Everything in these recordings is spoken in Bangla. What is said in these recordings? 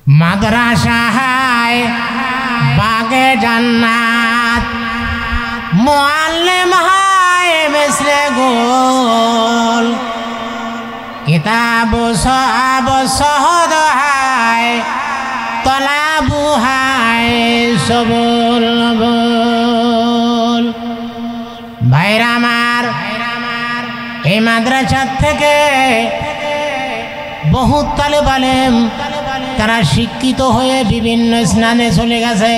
মাদ্রাসায় বাগে জান্নাত মুআল্লিম হয় মিসলে গোল কিতাব সব সহদ হয় তলাবু হয় সবল বল। ভাইরা আমার, এই মাদ্রাসা থেকে বহু তালেব আলেম তারা শিক্ষিত হয়ে বিভিন্ন স্থানে চলে গেছে,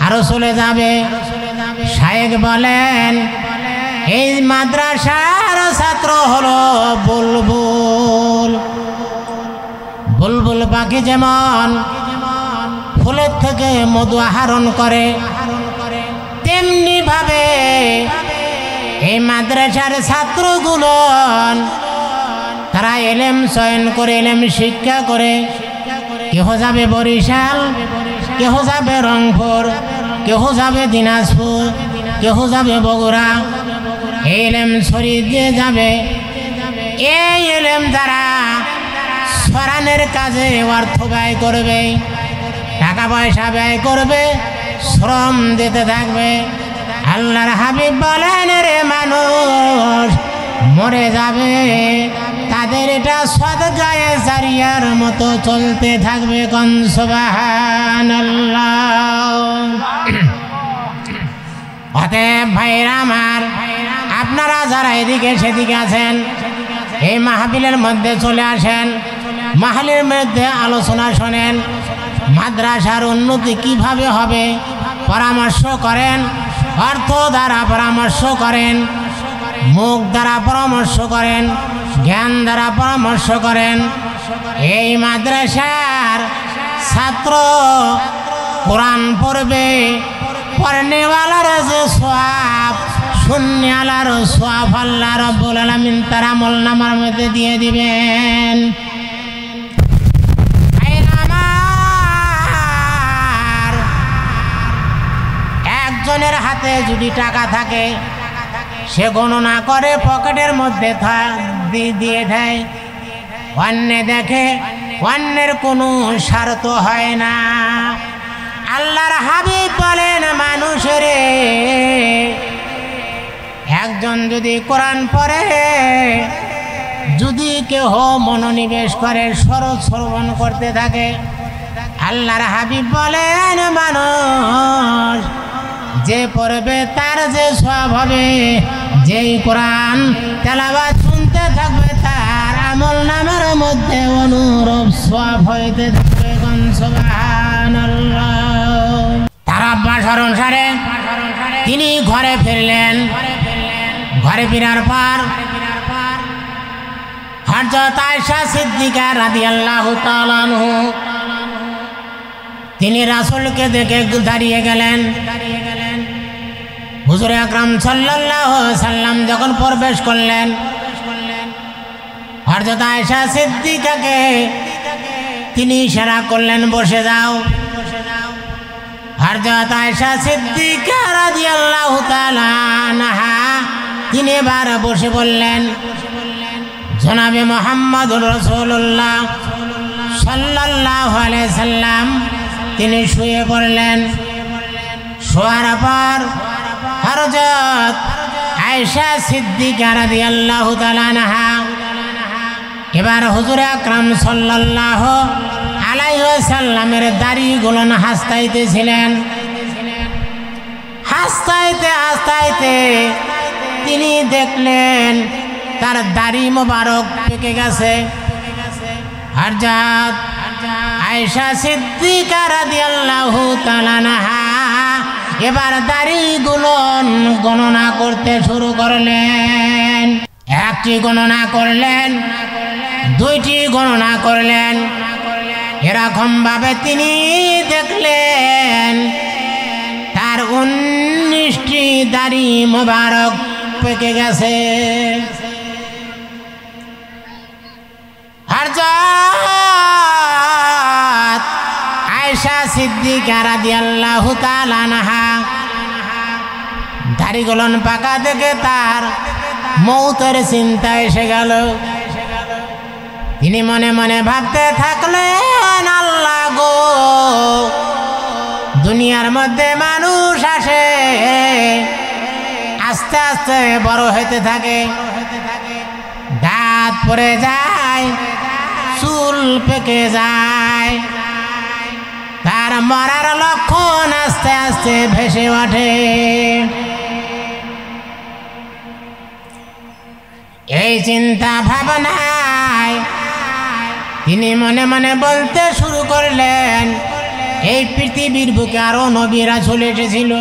আরো চলে যাবে। শায়েখ বলেন এই মাদ্রাসার ছাত্র হলো বুলবুল। বুলবুল পাখি যেমন ফুলের থেকে মধু আহরণ করে, তেমনি ভাবে এই মাদ্রাসার ছাত্রগুলো তারা এলেম চয়ন করে, এলেম শিক্ষা করে। কেহ যাবে বরিশাল, কেহ যাবে রংপুর, কেহ যাবে দিনাজপুর, কেহ যাবে বগুড়া, এই এলেম ছড়িয়ে দিয়ে যাবে। এই এলেম দ্বারা ছড়ানোর কাজে অর্থ ব্যয় করবে, টাকা পয়সা ব্যয় করবে, শ্রম দিতে থাকবে। আল্লাহর হাবিব বলেন রে মানুষ মরে যাবে, তাদের এটা সদকায়ে জারিয়ার মতো চলতে থাকবে। কোন সুবহানাল্লাহ। অতএব ভাইরা আমার, আপনারা যারা এদিকে সেদিকে আছেন, এই মাহফিলের মধ্যে চলে আসেন, মাহফিলের মধ্যে আলোচনা শোনেন। মাদ্রাসার উন্নতি কিভাবে হবে পরামর্শ করেন, অর্থ দ্বারা পরামর্শ করেন, মুখ দ্বারা পরামর্শ করেন, জ্ঞান দ্বারা পরামর্শ করেন। এই মাদ্রাসার ছাত্র কোরআন পড়বে, পড়নেওয়ালার যে সওয়াব, শুননেওয়ালার সওয়াব আল্লাহ রাব্বুল আলামিন তার আমলনামার মধ্যে দিয়ে দিবেন। একজনের হাতে যদি টাকা থাকে, সে গণনা করে পকেটের মধ্যে দিয়ে দেয়, অন্যে দেখে, অন্যের কোনো স্বার্থ হয় না। আল্লাহর হাবিব বলেন মানুষের একজন যদি কোরআন পড়ে, যদি কেহ মনোনিবেশ করে, শরৎ শ্রবণ করতে থাকে, আল্লাহর হাবিব বলেন মানুষ যে পড়বে তার যে সওয়াব হবে, যেই কোরআন তেলাওয়াত শুনতে থাকবে তার আমলনামার মধ্যে অনুরূপ সওয়াব হইতে থাকবে। কোন সুবহানাল্লাহ। তার অভ্যাস অনুসারে তিনি ঘরে ফিরলেন। ঘরে ফেরার পর হযরত আয়েশা সিদ্দিকা রাদিয়াল্লাহু তাআলা আনহু তিনি রাসূলকে দেখে দাঁড়িয়ে গেলেন। হুজুর আকরাম সাল্লাল্লাহু আলাইহি সাল্লাম যখন প্রবেশ করলেন, হযরত আয়েশা সিদ্দিকাকে তিনি ইশারা করলেন বসে যাও। হযরত আয়েশা সিদ্দিকা রাদিয়াল্লাহু তাআলা আনহা তিনি এবার বসে বললেন। জনাবে মুহাম্মদুর রাসূলুল্লাহ সাল্লাল্লাহু আলাইহি সাল্লাম তিনি শুয়ে পড়লেন। শোয়ার পর হযরত আয়েশা সিদ্দিকা রাদিয়াল্লাহু তাআলা আনহা এবার হুজুর আকরাম সাল্লাল্লাহু আলাইহি ওয়াসাল্লামের দাড়িগুলো হাসতাইতেছিলেন। হাসতাইতে হাসতাইতে তিনি দেখলেন তার দাড়ি মোবারক পেকে গেছে। হযরত আয়েশা সিদ্দিকা রাদিয়াল্লাহু তাআলা আনহা এবার দাড়িগুলো গণনা করতে শুরু করলেন। একটি গণনা করলেন, দুইটি গণনা করলেন। এরকম ভাবে তিনি দেখলেন তার 19টি দাড়ি মোবারক পেকে গেছে। হযরত আয়েশা সিদ্দিকা রাদিয়াল্লাহু তাআলা আনহা দাড়িগুলো পাকা দেখে তার মৌতের চিন্তা এসে গেল। তিনি মনে মনে ভাবতে থাকলেন, দুনিয়ার মধ্যে মানুষ আসে, আস্তে আস্তে বড় হতে থাকে, দাঁত পড়ে যায়, চুল পেকে যায়, তার মরার লক্ষণ আস্তে আস্তে ভেসে ওঠে। এই চিন্তা ভাবনায় তিনি মনে মনে বলতে শুরু করলেন, এই পৃথিবীর বুকে আরো নবীরা চলে এসেছিল,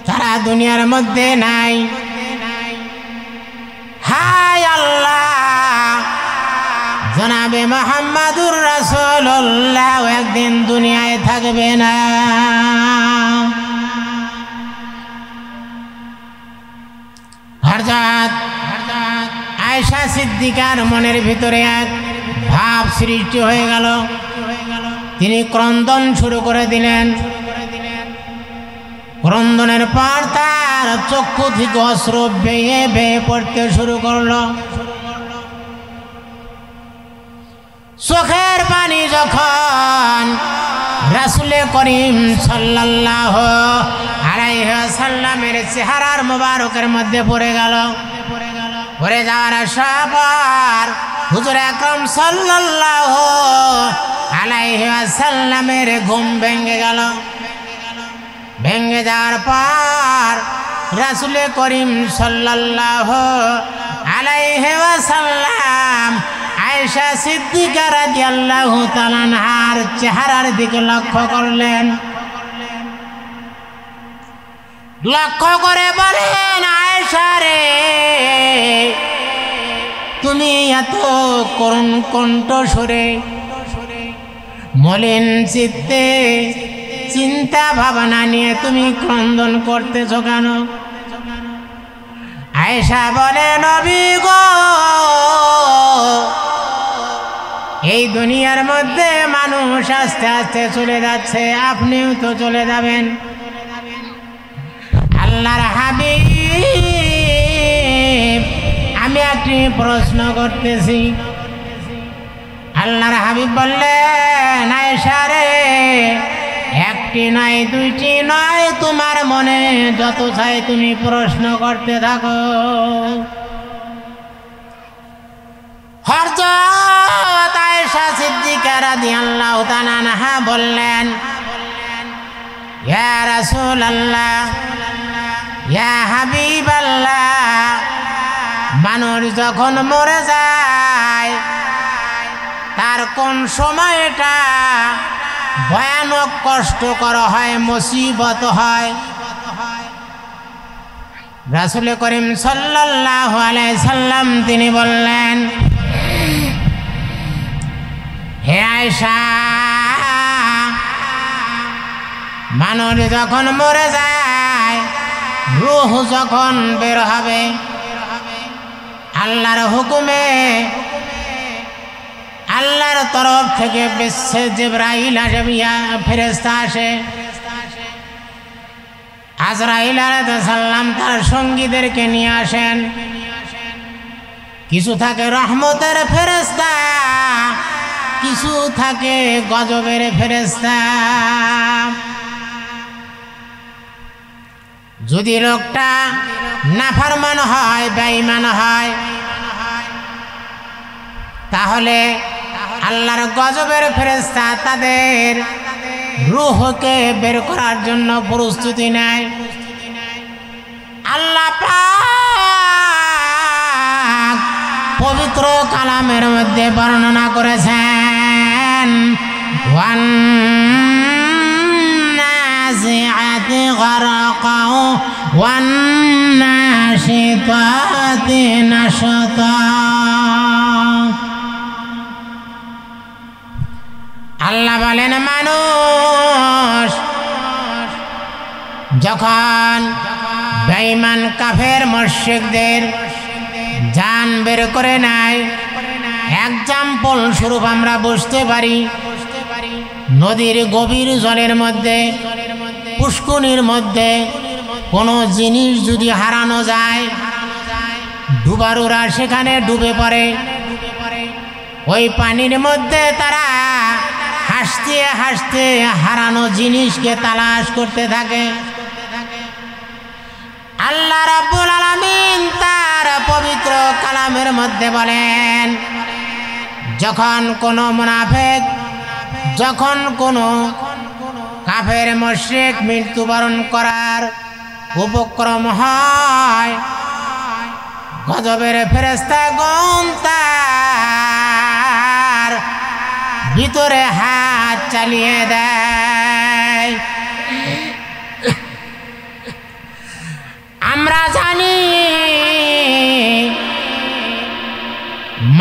তারা দুনিয়ার মধ্যে নাই। হায় আল্লাহ, জনাবে মুহাম্মাদুর রাসূলুল্লাহ একদিন দুনিয়ায় থাকবে না। হযরত আয়েশা সিদ্দিকার মনের ভিতরে এক ভাব সৃষ্টি হয়ে গেল। তিনি ক্রন্দন শুরু করে দিলেন। ক্রন্দনের পর তার চক্ষু থেকে অশ্রু বেয়ে বেয়ে পড়তে শুরু করলো। চোখের পানি যখন রাসূল করিম সাল্লাল্লাহু আলাইহি ওয়াসাল্লামের চেহারার মোবারকের মধ্যে পড়ে গেল, পড়ে যাওয়ার পর হুজুর আকরাম সাল্লাল্লাহু আলাইহি ওয়াসাল্লামের ঘুম ভেঙে গেল। ভেঙে যাওয়ার পর রাসূল করিম সাল্লাল্লাহু আলাইহি ওয়াসাল্লাম আয়েশা সিদ্দিকা রাদিয়াল্লাহু তাআলা আনহার চেহারার দিকে লক্ষ্য করলেন। লক্ষ্য করে বলেন, আয়েশা রে, তুমি এত করুণ কণ্ঠ সুরে মলিন চিত্তে চিন্তা ভাবনা নিয়ে তুমি ক্রন্দন করতেছ কেন? আয়েশা বলে, নবী গো, এই দুনিয়ার মধ্যে মানুষ আস্তে আস্তে চলে যাচ্ছে, আপনিও তো চলে যাবেন। আল্লাহর হাবিব, আমি একটি প্রশ্ন করতেছি। আল্লাহর হাবিব বললেন, আয়েশা রে, একটি নয়, দুইটি নয়, তোমার মনে যত চাই তুমি প্রশ্ন করতে থাকো। হযরত আয়েশা সিদ্দিকা রাদিয়াল্লাহু তাআলা আনহা বললেন, ইয়া রাসূলুল্লাহ, ইয়া হাবিবাল্লাহ, মানুষ যখন মরে যায় তার কোন সময়টা ভয়ানক কষ্টকর হয়, মুসিবত হয়? রাসূল করিম সাল্লাল্লাহু আলাইহি সাল্লাম তিনি বললেন, হে আয়েশা, মানুষ যখন মরে যায়, রূহ যখন বের হবে, আল্লাহর হুকুমে আল্লাহর তরফ থেকে বিশ্বে জিবরাইল ফেরেশতা আসে। আজরাইল আলাইহিস সালাম তার সঙ্গীদেরকে নিয়ে আসেন। কিছু থাকে রহমতের ফেরেশতা, কিছু থাকে গজবের ফেরেশতা। যদি লোকটা নাফরমান হয়, বেঈমান হয়, তাহলে আল্লাহর গজবের ফেরেশতা তাদের রূহকে বের করার জন্য প্রস্তুতি নেয়। আল্লাহ পাক পবিত্র কালামের মধ্যে বর্ণনা করেছেন, ওয়ান্নাজিআতি গারকা ওয়ান্নাশিতাতি নাশতা। আল্লাহ বলেন, মানুষ যখন বেঈমান কাফের মুশরিকদের জান বের করে নেয়, এক্সাম্পল স্বরূপ আমরা বুঝতে পারি, নদীর গভীর জলের মধ্যে, পুষ্কুনির মধ্যে কোনো জিনিস যদি হারানো যায়, ডুবারুরা সেখানে ডুবে পড়ে। ওই পানির মধ্যে তারা হাসতে হাসতে হারানো জিনিসকে তালাশ করতে থাকে। আল্লাহ রাব্বুল আলামিন তার পবিত্র কালামের মধ্যে বলেন, যখন কোনো মুনাফিক, যখন কোনো কাফের মুশরিক মৃত্যুবরণ করার উপক্রম হয়, গজবের ফেরেশতাগণ তার ভিতরে হাত চালিয়ে দেয়। আমরা জানি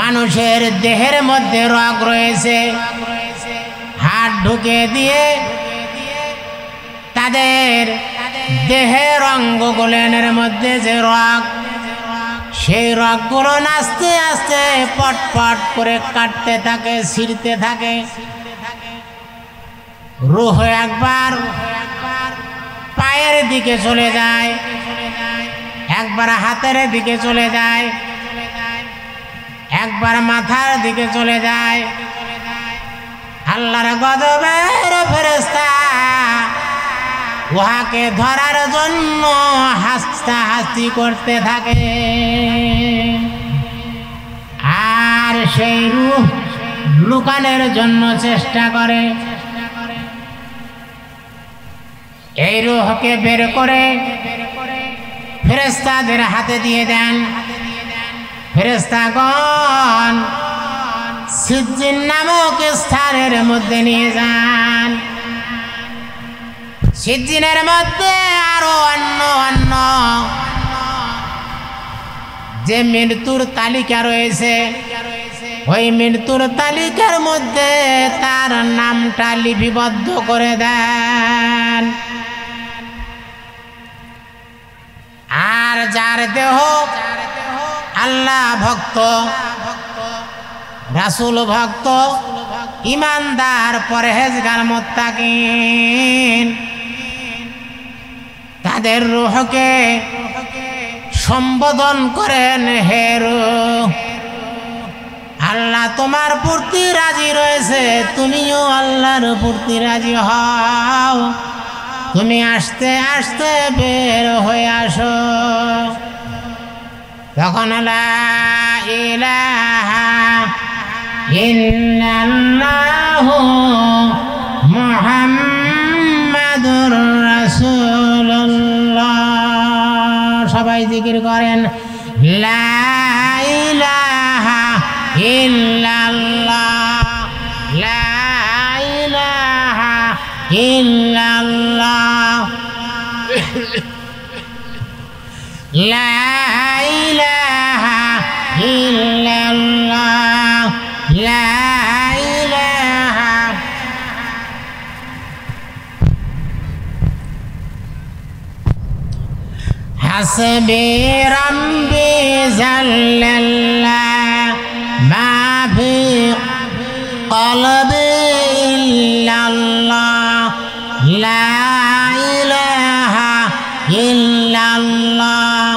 মানুষের দেহের মধ্যে রগ রয়েছে, হাত ঢুকে দিয়ে তাদের দেহের অঙ্গগুলোর মধ্যে যে রগ, সেই রগগুলো আস্তে আস্তে পটপট করে কাটতে থাকে, ছিঁড়তে থাকে। রূহ একবার পায়ের দিকে চলে যায়, একবার হাতের দিকে চলে যায়, একবার মাথার দিকে চলে যায়। আল্লাহর গজবের ফেরেশতা উহাকে ধরার জন্য হাসি করতে থাকে, আর সেই রূহ লুকানোর জন্য চেষ্টা করে। এই রূহকে বের করে ফেরেশতাদের হাতে দিয়ে দেন। ফেরেশতাগণ সিজ্জিন নামক স্থানের মধ্যে নিয়ে যান। সিজ্জিনের মধ্যে আরো অন্য অন্য যে মৃত্যুর তালিকা রয়েছে, ওই মৃত্যুর তালিকার মধ্যে তার নামটা লিপিবদ্ধ করে দেন। আর যার দেহ আল্লাহ ভক্ত, রাসূল ভক্ত, ইমানদার, পরহেজগার, মুত্তাকিন, তাদের রূহকে সম্বোধন করেন, হে রূহ, আল্লাহ তোমার প্রতি রাজি রয়েছে, তুমিও আল্লাহর প্রতি রাজি হও, তুমি আস্তে আস্তে বের হয়ে আসো। তখন লা ইলাহা ইল্লাল্লাহু মুহাম্মাদুর রাসূলুল্লাহ। সবাই জিকির করেন, লা ইলাহা ইল্লাল্লাহ, লা ইলাহা ইল্লাল্লাহ, লা ইলাহা ইল্লাল্লাহ, লা ইলাহা। হাসবি রাব্বি জাল্লাল্লাহ মা ফি কলবি ইল্লাল্লাহ, লা ইলাহা ইল্লাল্লাহ,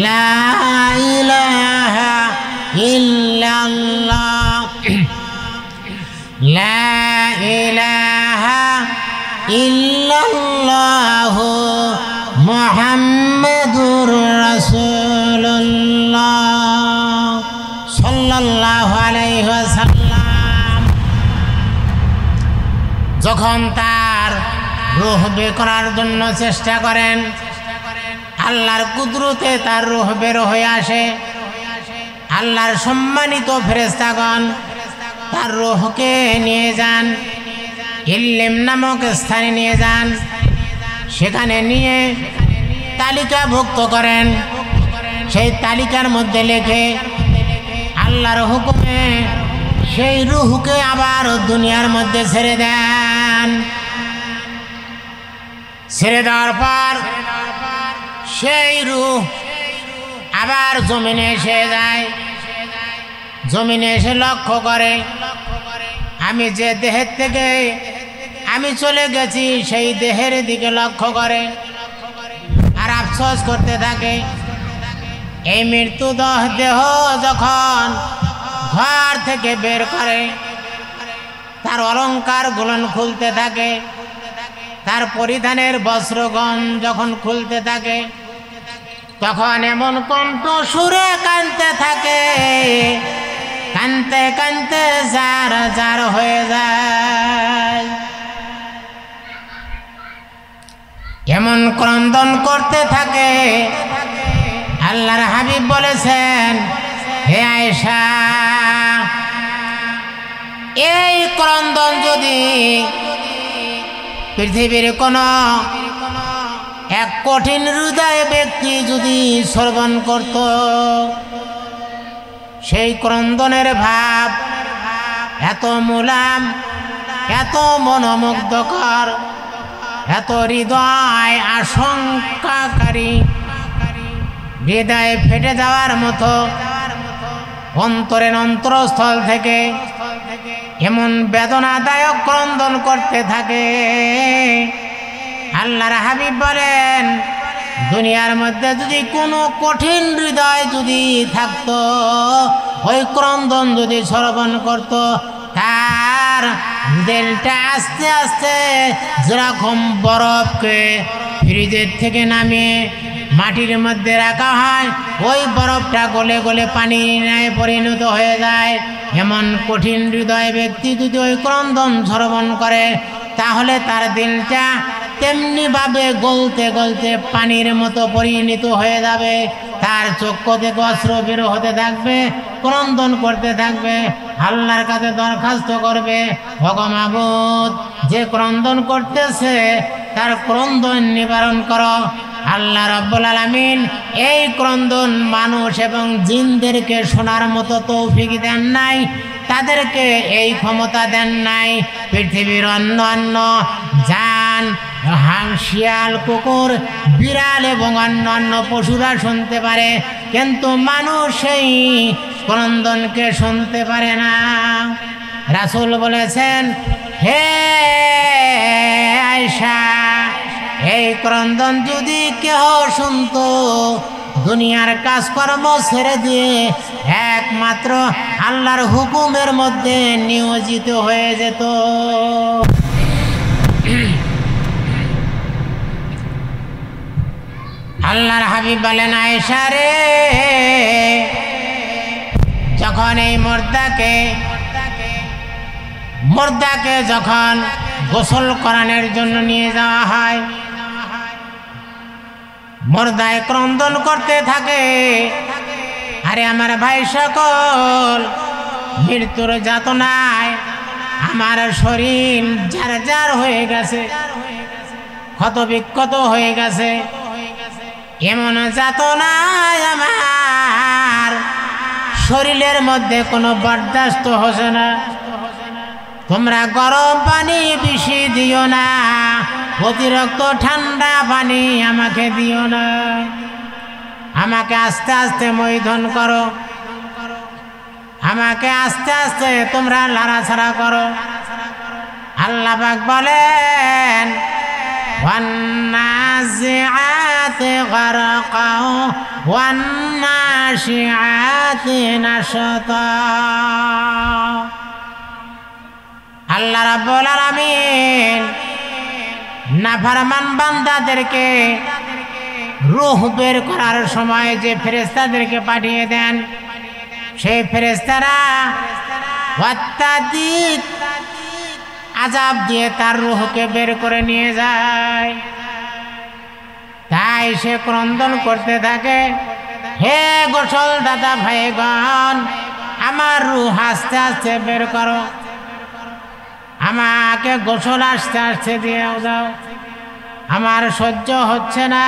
লা ইলাহা ইল্লাল্লাহ, লা ইলাহা ইল্লাল্লাহ মুহাম্মাদুর রাসূলুল্লাহ সাল্লাল্লাহু আলাইহি ওয়াসাল্লাম। যখন তার রূহ বের করার জন্য চেষ্টা করেন, আল্লাহর কুদরতে তার রূহ বের হয়ে আসে। আল্লাহর সম্মানিত ফেরেশতাগণ তার রূহকে নিয়ে যান, ইল্লিম নামক স্থানে নিয়ে যান। সেখানে নিয়ে তালিকাভুক্ত করেন। সেই তালিকার মধ্যে লেখে আল্লাহর হুকুমে সেই রূহকে আবার দুনিয়ার মধ্যে ছেড়ে দেন। ছেড়ে দেওয়ার পর সেই রূহ আবার জমিনে এসে যায়। জমিনে এসে লক্ষ্য করে আমি যে দেহের থেকে আমি চলে গেছি সেই দেহের দিকে লক্ষ্য করে আর আফসোস করতে থাকে। এই মৃত্যু দেহ যখন ঘর থেকে বের করে তার অলঙ্কারগুলো খুলতে থাকে, তার পরিধানের বস্ত্রগণ যখন খুলতে থাকে তখন এমন কণ্ঠ সুরে কাঁদতে থাকে, কাঁদতে কাঁদতে জার জার হয়ে যায়। এমন ক্রন্দন করতে থাকে। আল্লাহর হাবিব বলেছেন, হে আয়েশা, এই ক্রন্দন যদি পৃথিবীর কোন এক কঠিন হৃদয় ব্যক্তি যদি শ্রবণ করত, সেই ক্রন্দনের ভাব এত মুলাম, এত মনোমুগ্ধকর, এত হৃদয় আশঙ্কাকারী, হৃদয় ফেটে যাওয়ার মতো, অন্তরের অন্তরস্থল থেকে এমন বেদনাদায়ক ক্রন্দন করতে থাকে। আল্লাহর হাবিব বলেন, দুনিয়ার মধ্যে যদি কোনো কঠিন হৃদয় যদি থাকতো, ওই ক্রন্দন যদি শ্রবণ করত, তার দিলটা আস্তে আস্তে যেরকম বরফকে ফ্রিজের থেকে নামিয়ে মাটির মধ্যে রাখা হয়, ওই বরফটা গলে গলে পানির পরিণত হয়ে যায়। এমন কঠিন হৃদয় ব্যক্তি যদি ওই ক্রন্দন শ্রবণ করে, তাহলে তার দিলটা তেমনিভাবে গলতে গলতে পানির মতো পরিণত হয়ে যাবে। তার চক্ষু থেকে অশ্রু বের হতে থাকবে, ক্রন্দন করতে থাকবে, আল্লাহর কাছে দরখাস্ত করবে, ওগো মাবুদ, যে ক্রন্দন করতেছে তার ক্রন্দন নিবারণ করো। আল্লাহ রাব্বুল আলামিন এই ক্রন্দন মানুষ এবং জিনদেরকে শোনার মতো তৌফিক দেন নাই, তাদেরকে এই ক্ষমতা দেন নাই। পৃথিবীর অন্যান্য জান, শিয়াল, কুকুর, বিড়াল এবং অন্যান্য পশুরা শুনতে পারে, কিন্তু মানুষ সেই ক্রন্দনকে শুনতে পারে না। রাসূল বলেছেন, হে আয়েশা, এই ক্রন্দন যদি কেহ শুনতো, দুনিয়ার কাজকর্ম ছেড়ে দিয়ে একমাত্র আল্লাহর হুকুমের মধ্যে নিয়োজিত হয়ে যেত। আল্লাহর হাবিব বলেন, আয়েশা রে, যখন এই মুর্দাকে যখন গোসল করানোর জন্য নিয়ে যাওয়া হয়, মুর্দায় ক্রন্দন করতে থাকে, আরে আমার ভাই সকল, মৃত্যুর যাতনায় আমার শরীর জার জার হয়ে গেছে, ক্ষত বিক্ষত হয়ে গেছে, এমন যাতনায় আমার শরীরের মধ্যে কোনো বরদাস্ত হচ্ছে না। তোমরা গরম পানি বেশি দিও না, অতিরিক্ত ঠান্ডা পানি আমাকে দিও না, আমাকে আস্তে আস্তে মৈথুন করো, আমাকে আস্তে আস্তে তোমরা লাড়াছাড়া করো। আল্লাহ পাক বলেন, ওয়ান্নাজিআতি গারকা ওয়ান্নাশিআতি নাশতা। আল্লাহ রাব্বুল আলামিন নাফরমান বান্দাদেরকে রূহ বের করার সময় যে ফেরেশতাদেরকে পাঠিয়ে দেন, সেই ফেরেশতারা অত্যাধিক আযাব দিয়ে তার রূহকে বের করে নিয়ে যায়। তাই সে ক্রন্দন করতে থাকে, হে গোসল দাদা ভাইগণ, আমার রূহ আস্তে আস্তে বের করো, আমাকে গোসল আস্তে আস্তে দিয়ে দাও, আমার সহ্য হচ্ছে না,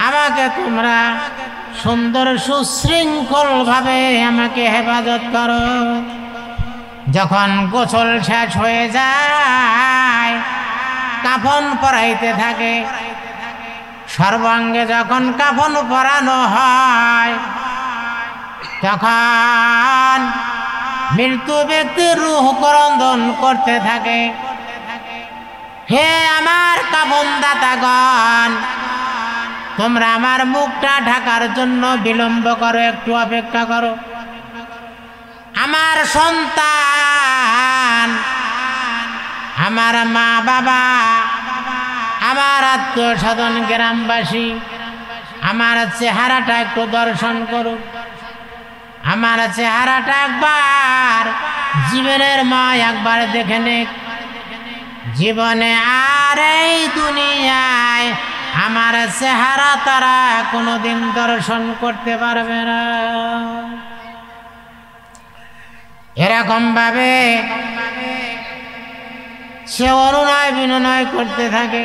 আমাকে তোমরা সুন্দর সুশৃঙ্খল ভাবে আমাকে হেফাজত করো। যখন গোসল শেষ হয়ে যায়, কাফন পরাইতে থাকে, সর্বাঙ্গে যখন কাফন পরানো হয়, তখন মৃত্যু ব্যক্তির রূহ ক্রন্দন করতে থাকে, হে আমার কাফন দাতাগণ, তোমরা আমার মুখটা ঢাকার জন্য বিলম্ব করো, একটু অপেক্ষা করো। আমার সন্তান আমার মা বাবা, আমার আত্মীয় স্বজন, গ্রামবাসী আমার চেহারাটা একটু দর্শন করুক। আমার চেহারাটা একবার জীবনের মা একবার দেখে নিক। জীবনে আর এই দুনিয়ায় আমার চেহারা তারা কোনোদিন দর্শন করতে পারবে না। এরকম ভাবে সে অনুনয় বিনয় করতে থাকে।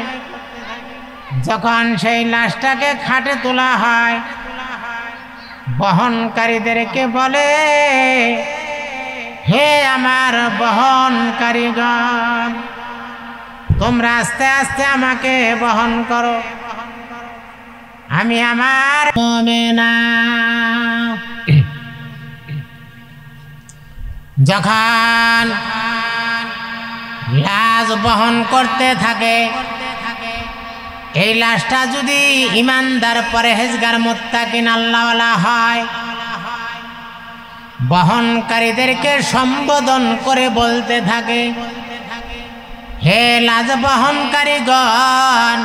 যখন সেই লাশটাকে খাটে তোলা হয়, বহনকারীদেরকে বলে, হে আমার বহনকারীগণ, তোমরা আস্তে আস্তে আমাকে বহন করো। আমি আমার মুমিনা। যখন লাশ বহন করতে থাকে, এই লাশটা যদি ইমানদার পরহেজগার মুত্তাকিন আল্লাহওয়ালা হয়, বহনকারীদেরকে সম্বোধন করে বলতে থাকে, হে লাশ বহনকারীগণ,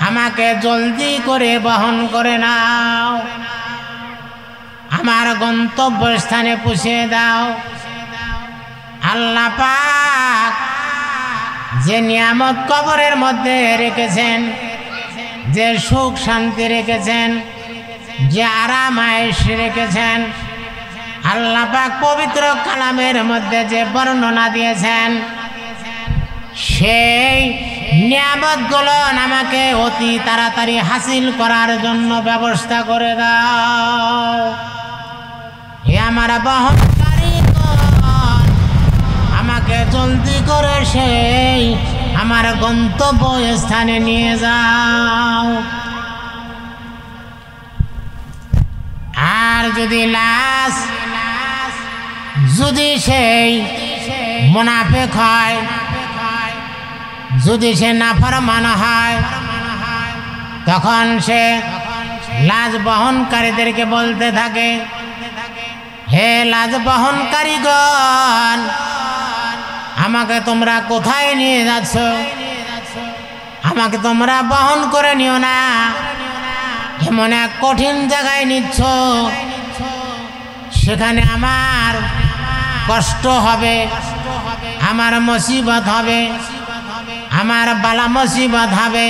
আমাকে জলদি করে বহন করে নাও, আমার গন্তব্যস্থানে পৌঁছে দাও। আল্লাহ পাক যে নিয়ামত কবরের মধ্যে রেখেছেন, যে সুখ শান্তি রেখেছেন, যে আরাম আয়েশ রেখেছেন, আল্লাহ পাক পবিত্র কালামের মধ্যে যে বর্ণনা দিয়েছেন, সেই নিয়ামতগুলো আমাকে অতি তাড়াতাড়ি হাসিল করার জন্য ব্যবস্থা করে দাও। হে আমার বহনকারীগণ, আমাকে জলদি করে সেই আমার গন্তব্য স্থানে নিয়ে যাও। আর যদি লাশ যদি সেই মুনাফিক হয়, যদি সে নাফরমান হয়, তখন সে লাশ বহনকারীদেরকে বলতে থাকে, হে লাশ বহনকারীগণ, আমাকে তোমরা কোথায় নিয়ে যাচ্ছ? আমাকে তোমরা বহন করে নিও না, এমন এক কঠিন জায়গায় নিচ্ছ, সেখানে আমার কষ্ট হবে, আমার মুসিবত হবে, আমার বালা মুসিবত হবে।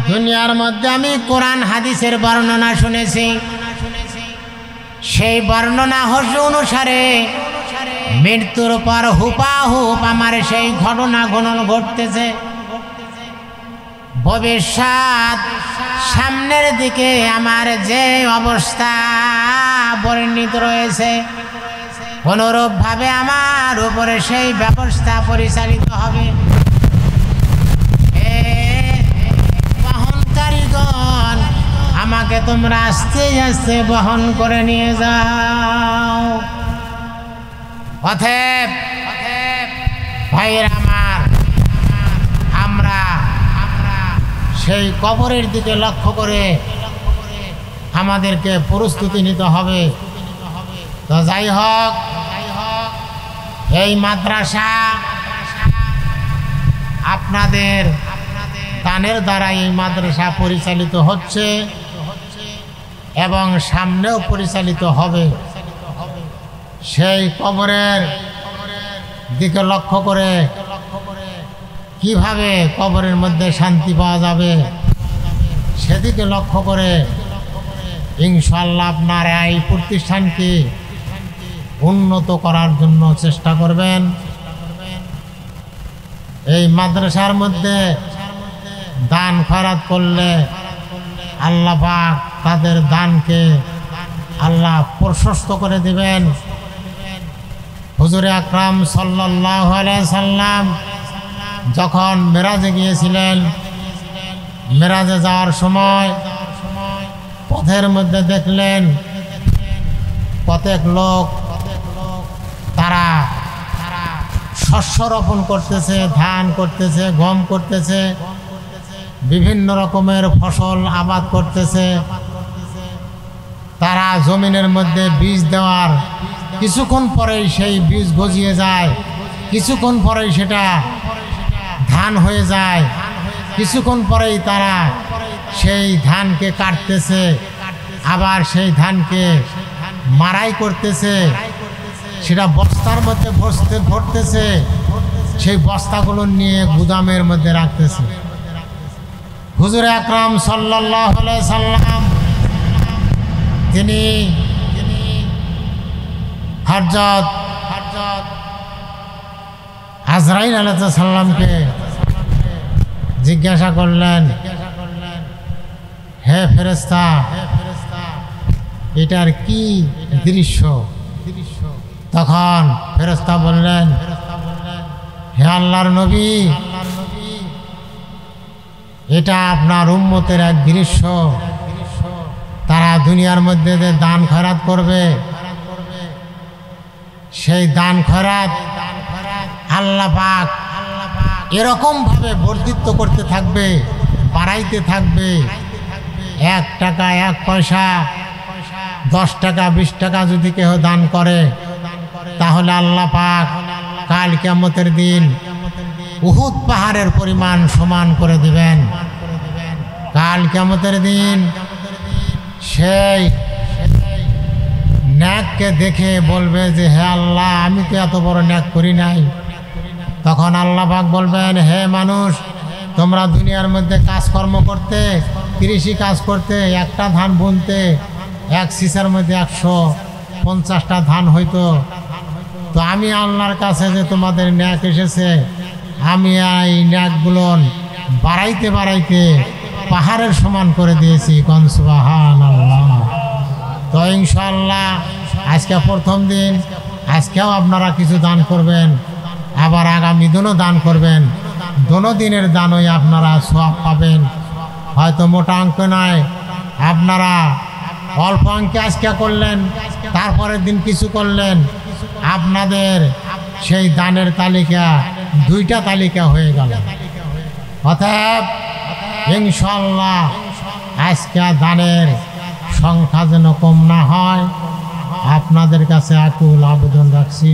দুনিয়ার মধ্যে আমি কোরআন হাদিসের বর্ণনা শুনেছি, সেই বর্ণনা অনুসারে মৃত্যুর পর হুপাহুপ আমার সেই ঘটনা ঘটতেছে। ভবিষ্যৎ সামনের দিকে আমার যে অবস্থা বর্ণিত রয়েছে, অনুরূপভাবে আমার উপরে সেই ব্যবস্থা পরিচালিত হবে। বহনকারীগণ, আমাকে তোমরা আস্তে আস্তে বহন করে নিয়ে যাও। অতএব ভাইয়েরা আমার, আমরা সেই কবরের দিকে লক্ষ্য করে আমাদেরকে প্রস্তুতি নিতে হবে। তো যাই হোক, এই মাদ্রাসা আপনাদের দানের দ্বারা এই মাদ্রাসা পরিচালিত হচ্ছে এবং সামনেও পরিচালিত হবে। সেই কবরের দিকে লক্ষ্য করে কিভাবে কবরের মধ্যে শান্তি পাওয়া যাবে, সেদিকে লক্ষ্য করে ইনশাআল্লাহ আপনার এই প্রতিষ্ঠানকে উন্নত করার জন্য চেষ্টা করবেন। এই মাদ্রাসার মধ্যে দান খয়রাত করলে আল্লাহ পাক তাদের দানকে আল্লাহ প্রশস্ত করে দিবেন। হুজুর আকরাম সাল্লাল্লাহু আলাইহি সাল্লাম যখন মেরাজে গিয়েছিলেন, মেরাজে যাওয়ার সময় পথের মধ্যে দেখলেন প্রত্যেক লোক তারা শস্য রোপণ করতেছে, ধান করতেছে, গম করতেছে, বিভিন্ন রকমের ফসল আবাদ করতেছে। তারা জমিনের মধ্যে বীজ দেওয়ার কিছুক্ষণ পরেই সেই বীজ গজিয়ে যায় কিছুক্ষণ পরেই সেটা ধান হয়ে যায়, কিছুক্ষণ পরেই তারা সেই ধানকে কাটতেছে, আবার সেই ধানকে মাড়াই করতেছে, সেটা বস্তার মধ্যে ভরতেছে, সেই বস্তাগুলো নিয়ে গুদামের মধ্যে রাখতেছে। হুজুর আকরাম সাল্লাল্লাহু আলাইহি সাল্লাম তিনি হযরত আজরাইল আলাইহিস সালামকে জিজ্ঞাসা করলেন, হে ফেরেশতা, এটার কি দৃশ্য? তখন ফেরেশতা বললেন, হে আল্লাহর নবী, এটা আপনার উম্মতের এক দৃশ্য। তারা দুনিয়ার মধ্যে যে দান খয়রাত করবে, সেই দান খয়রাত আল্লাহ পাক এরকম ভাবে বর্ধিত করতে থাকবে, বাড়াইতে থাকবে। 1 টাকা 1 পয়সা 10 টাকা 20 টাকা যদি কেউ দান করে, তাহলে আল্লাহ পাক কাল কিয়ামতের দিন উহুদ পাহাড়ের পরিমাণ সমান করে দিবেন। কাল কিয়ামতের দিন সেই ন্যাককে দেখে বলবে যে, হে আল্লাহ, আমি তো এত বড় ন্যাক করি নাই। তখন আল্লাহ পাক বলবেন, হে মানুষ, তোমরা দুনিয়ার মধ্যে কাজকর্ম করতে, কৃষি কাজ করতে, একটা ধান বুনতে 1 সিসার মধ্যে 150টা ধান হইতো। তো আমি আল্লাহর কাছে যে তোমাদের ন্যাক এসেছে, আমি এই ন্যাকগুলো বাড়াইতে বাড়াইতে পাহাড়ের সমান করে দিয়েছি। কোন সুবহানাল্লাহ। তো ইনশাআল্লাহ আজকে প্রথম দিন, আজকেও আপনারা কিছু দান করবেন, আবার আগামী দিনও দান করবেন। দোনো দিনের দানই আপনারা সওয়াব পাবেন। হয়তো মোটা অঙ্ক নয়, আপনারা অল্প অঙ্কে আজকে করলেন, তারপরের দিন কিছু করলেন, আপনাদের সেই দানের তালিকা 2টা তালিকা হয়ে গেল। অতএব ইনশাআল্লাহ আজকে দানের সংখ্যা যেন কম না হয়, আপনাদের কাছে আকুল আবেদন রাখছি।